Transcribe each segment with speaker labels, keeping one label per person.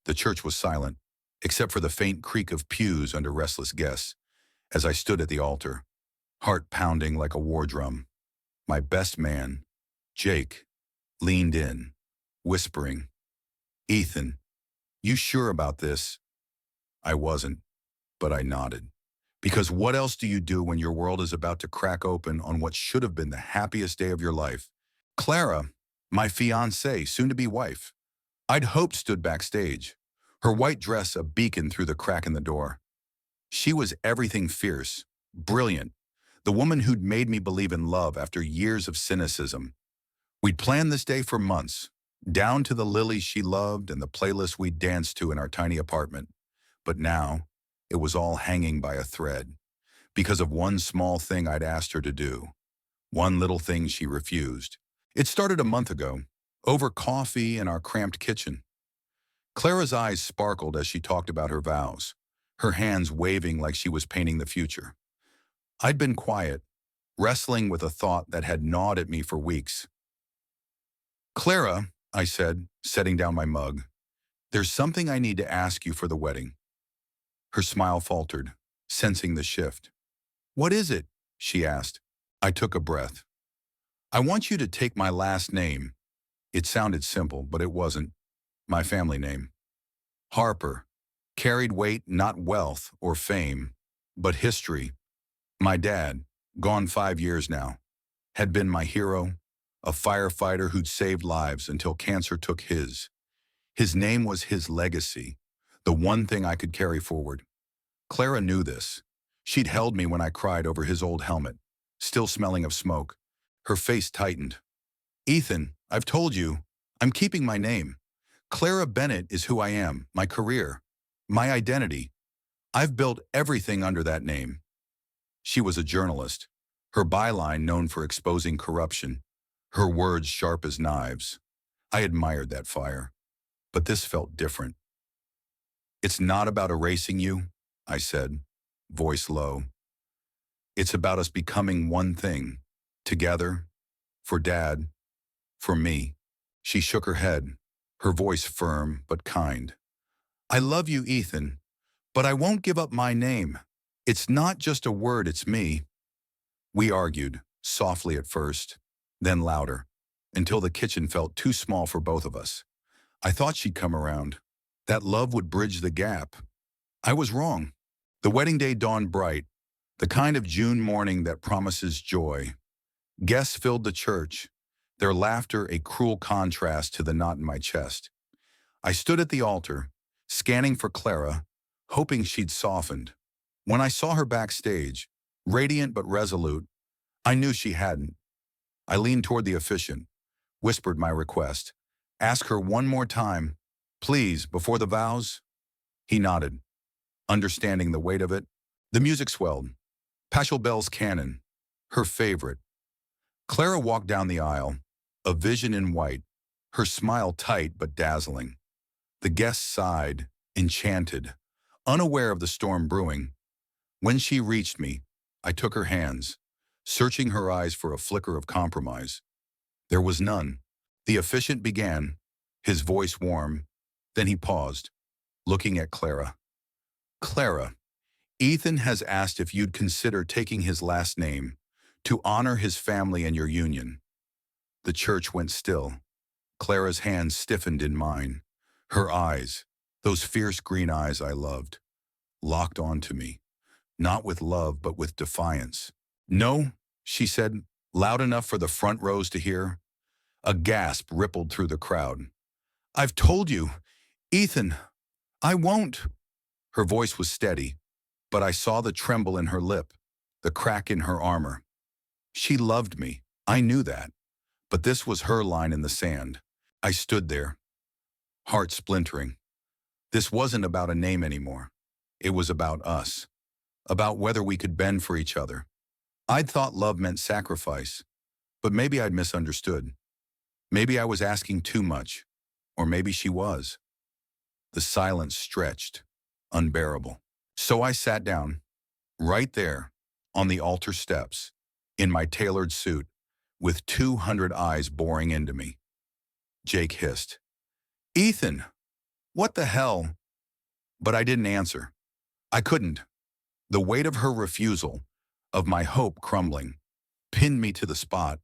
Speaker 1: The church was silent, except for the faint creak of pews under restless guests, as I stood at the altar, heart pounding like a war drum. My best man, Jake, leaned in, whispering, "Ethan, you sure about this?" I wasn't, but I nodded. Because what else do you do when your world is about to crack open on what should have been the happiest day of your life? Clara, my fiancée, soon-to-be wife, I'd hoped stood backstage, her white dress a beacon through the crack in the door. She was everything fierce, brilliant, the woman who'd made me believe in love after years of cynicism. We'd planned this day for months, down to the lilies she loved and the playlist we'd danced to in our tiny apartment. But now, it was all hanging by a thread, because of one small thing I'd asked her to do. One little thing she refused. It started a month ago, over coffee in our cramped kitchen. Clara's eyes sparkled as she talked about her vows, her hands waving like she was painting the future. I'd been quiet, wrestling with a thought that had gnawed at me for weeks. "Clara," I said, setting down my mug, "there's something I need to ask you for the wedding." Her smile faltered, sensing the shift. "What is it?" she asked. I took a breath. "I want you to take my last name." It sounded simple, but it wasn't. My family name. Harper. Carried weight, not wealth or fame, but history. My dad, gone 5 years now, had been my hero, a firefighter who'd saved lives until cancer took his. His name was his legacy, the one thing I could carry forward. Clara knew this. She'd held me when I cried over his old helmet, still smelling of smoke. Her face tightened. "Ethan, I've told you, I'm keeping my name. Clara Bennett is who I am, my career, my identity. I've built everything under that name." She was a journalist, her byline known for exposing corruption, her words sharp as knives. I admired that fire, but this felt different. "It's not about erasing you," I said, voice low. "It's about us becoming one thing, together, for Dad, for me." She shook her head, her voice firm but kind. "I love you, Ethan, but I won't give up my name. It's not just a word, it's me." We argued, softly at first, then louder, until the kitchen felt too small for both of us. I thought she'd come around, that love would bridge the gap. I was wrong. The wedding day dawned bright, the kind of June morning that promises joy. Guests filled the church, their laughter a cruel contrast to the knot in my chest. I stood at the altar, scanning for Clara, hoping she'd softened. When I saw her backstage, radiant but resolute, I knew she hadn't. I leaned toward the officiant, whispered my request. "Ask her one more time, please, before the vows." He nodded, understanding the weight of it. The music swelled. Pachelbel's canon, her favorite. Clara walked down the aisle, a vision in white, her smile tight but dazzling. The guests sighed, enchanted, unaware of the storm brewing. When she reached me, I took her hands, searching her eyes for a flicker of compromise. There was none. The officiant began, his voice warm, then he paused, looking at Clara. "Clara, Ethan has asked if you'd consider taking his last name to honor his family and your union." The church went still. Clara's hands stiffened in mine. Her eyes, those fierce green eyes I loved, locked onto me, not with love but with defiance. "No," she said, loud enough for the front rows to hear. A gasp rippled through the crowd. "I've told you, Ethan, I won't." Her voice was steady, but I saw the tremble in her lip, the crack in her armor. She loved me, I knew that, but this was her line in the sand. I stood there, heart splintering. This wasn't about a name anymore. It was about us, about whether we could bend for each other. I'd thought love meant sacrifice, but maybe I'd misunderstood. Maybe I was asking too much, or maybe she was. The silence stretched, unbearable. So I sat down, right there, on the altar steps, in my tailored suit, with 200 eyes boring into me. Jake hissed, "Ethan, What the hell? But I didn't answer. I couldn't. The weight of her refusal, of my hope crumbling, pinned me to the spot.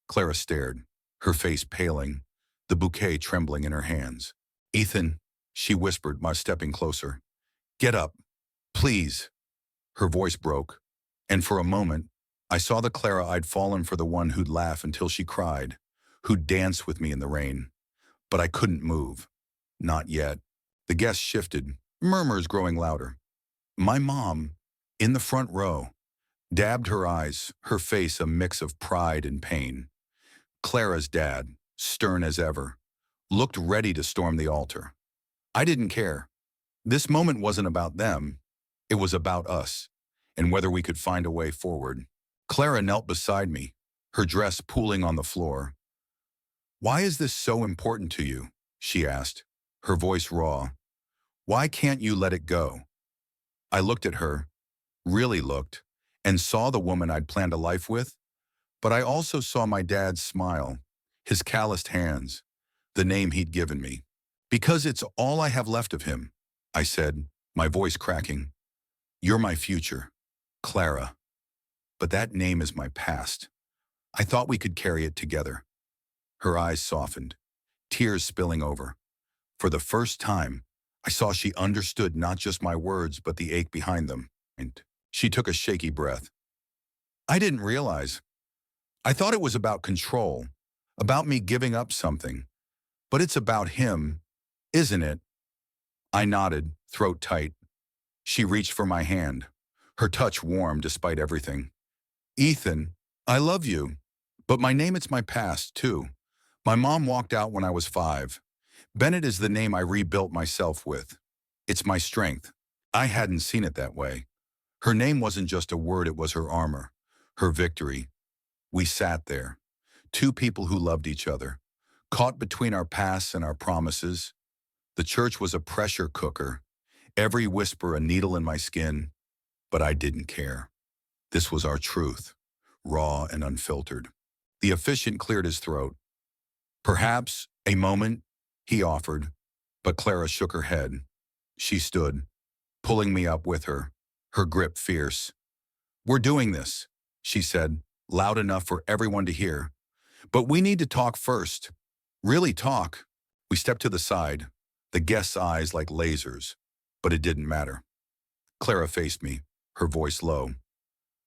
Speaker 1: Clara stared, her face paling, the bouquet trembling in her hands. Ethan, she whispered, my stepping closer. Get up, please. Her voice broke, and for a moment, I saw the Clara I'd fallen for, the one who'd laugh until she cried, who'd dance with me in the rain. But I couldn't move. Not yet. The guests shifted, murmurs growing louder. My mom, in the front row, dabbed her eyes, her face a mix of pride and pain. Clara's dad, stern as ever, looked ready to storm the altar. I didn't care. This moment wasn't about them. It was about us, and whether we could find a way forward. Clara knelt beside me, her dress pooling on the floor. Why is this so important to you? She asked, her voice raw. Why can't you let it go? I looked at her, really looked, and saw the woman I'd planned a life with, but I also saw my dad's smile, his calloused hands, the name he'd given me. Because it's all I have left of him, I said, my voice cracking. You're my future, Clara. But that name is my past. I thought we could carry it together. Her eyes softened, tears spilling over. For the first time, I saw she understood not just my words, but the ache behind them. And she took a shaky breath. I didn't realize. I thought it was about control, about me giving up something. But it's about him, isn't it? I nodded, throat tight. She reached for my hand, her touch warm despite everything. Ethan, I love you, but my name, it's my past, too. My mom walked out when I was 5. Bennett is the name I rebuilt myself with. It's my strength. I hadn't seen it that way. Her name wasn't just a word, it was her armor, her victory. We sat there, two people who loved each other, caught between our pasts and our promises. The church was a pressure cooker, every whisper a needle in my skin, but I didn't care. This was our truth, raw and unfiltered. The officiant cleared his throat. Perhaps a moment, he offered, but Clara shook her head. She stood, pulling me up with her, her grip fierce. We're doing this, she said, loud enough for everyone to hear. But we need to talk first. Really talk. We stepped to the side, the guests' eyes like lasers, but it didn't matter. Clara faced me, her voice low.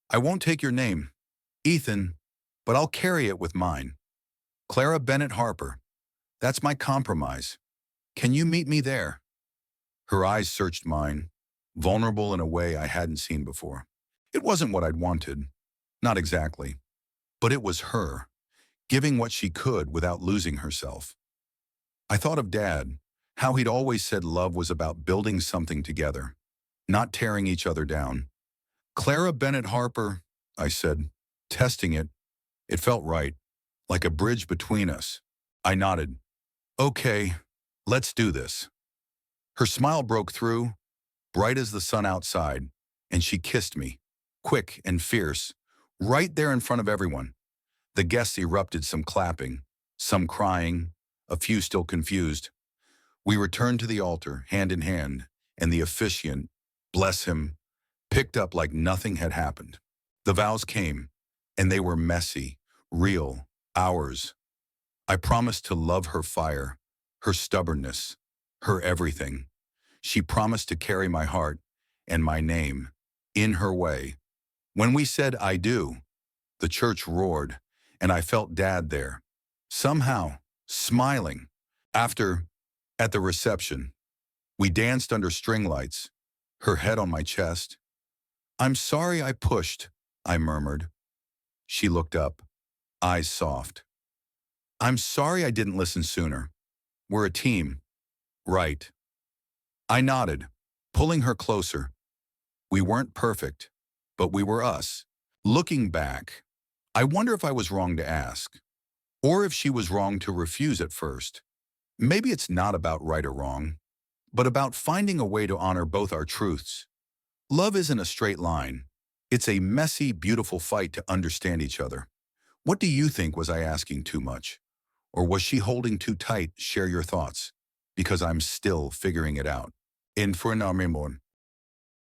Speaker 1: I won't take your name, Ethan, but I'll carry it with mine. Clara Bennett Harper. That's my compromise. Can you meet me there? Her eyes searched mine, vulnerable in a way I hadn't seen before. It wasn't what I'd wanted. Not exactly. But it was her, giving what she could without losing herself. I thought of Dad, how he'd always said love was about building something together, not tearing each other down. Clara Bennett Harper, I said, testing it. It felt right, like a bridge between us. I nodded. Okay, let's do this. Her smile broke through, bright as the sun outside, and she kissed me, quick and fierce, right there in front of everyone. The guests erupted, some clapping, some crying, a few still confused. We returned to the altar, hand in hand, and the officiant, bless him, picked up like nothing had happened. The vows came, and they were messy, real, ours. I promised to love her fire, her stubbornness, her everything. She promised to carry my heart and my name in her way. When we said I do, the church roared, and I felt Dad there, somehow, smiling. At the reception, we danced under string lights, her head on my chest. I'm sorry I pushed, I murmured. She looked up, eyes soft. I'm sorry I didn't listen sooner. We're a team. Right. I nodded, pulling her closer. We weren't perfect, but we were us. Looking back, I wonder if I was wrong to ask, or if she was wrong to refuse at first. Maybe it's not about right or wrong, but about finding a way to honor both our truths. Love isn't a straight line. It's a messy, beautiful fight to understand each other. What do you think? Was I asking too much? Or was she holding too tight? Share your thoughts. because I'm still figuring it out. In for